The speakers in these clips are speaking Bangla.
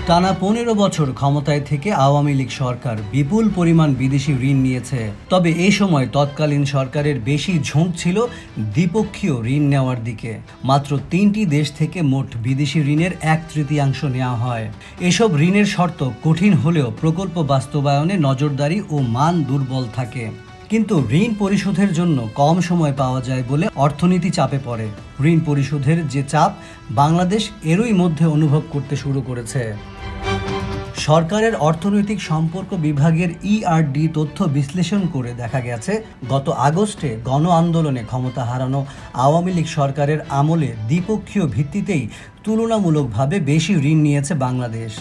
টানা ১৫ বছর ক্ষমতায় থেকে আওয়ামী লীগ সরকার বিপুল পরিমাণ বিদেশি ঋণ নিয়েছে। তবে এই সময় তৎকালীন সরকারের বেশি ঝোঁক ছিল দ্বিপক্ষীয় ঋণ নেওয়ার দিকে। মাত্র ৩টি দেশ থেকে মোট বিদেশি ঋণের ১/৩ নেওয়া হয়। এসব ঋণের শর্ত কঠিন হলেও প্রকল্প বাস্তবায়নে নজরদারি ও মান দুর্বল থাকে। কিন্তু ঋণ পরিশোধের জন্য কম সময় পাওয়া যায় বলে অর্থনীতি চাপে পড়ে। ঋণ পরিশোধের যে চাপ বাংলাদেশ এরই মধ্যে অনুভব করতে শুরু করেছে। সরকারের অর্থনৈতিক সম্পর্ক বিভাগের ইআরডি তথ্য বিশ্লেষণ করে দেখা গেছে, গত আগস্টে গণ আন্দোলনে ক্ষমতা হারানো আওয়ামী লীগ সরকারের আমলে দ্বিপক্ষীয় ভিত্তিতেই তুলনামূলকভাবে বেশি ঋণ নিয়েছে বাংলাদেশ।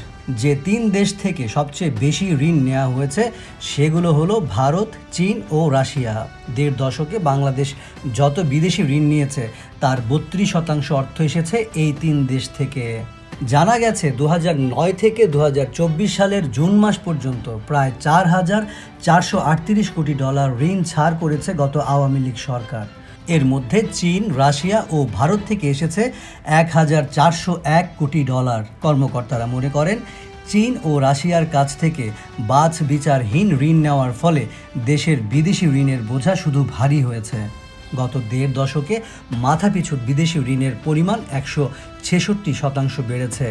যে ৩ দেশ থেকে সবচেয়ে বেশি ঋণ নেওয়া হয়েছে সেগুলো হলো ভারত, চীন ও রাশিয়া। ১.৫ দশকে বাংলাদেশ যত বিদেশি ঋণ নিয়েছে তার ৩২% অর্থ এসেছে এই ৩ দেশ থেকে। জানা গেছে ২০০৯ থেকে ২০২৪ সালের জুন মাস পর্যন্ত প্রায় ৪,৪৩৮ কোটি ডলার ঋণ ছাড় করেছে গত আওয়ামী লীগ সরকার। এর মধ্যে চীন, রাশিয়া ও ভারত থেকে এসেছে ১,৪০১ কোটি ডলার। কর্মকর্তারা মনে করেন, চীন ও রাশিয়ার কাছ থেকে বাছ বিচারহীন ঋণ নেওয়ার ফলে দেশের বিদেশি ঋণের বোঝা শুধু ভারী হয়েছে। গত ১.৫ দশকে মাথাপিছু বিদেশি ঋণের পরিমাণ ১৬৬% বেড়েছে।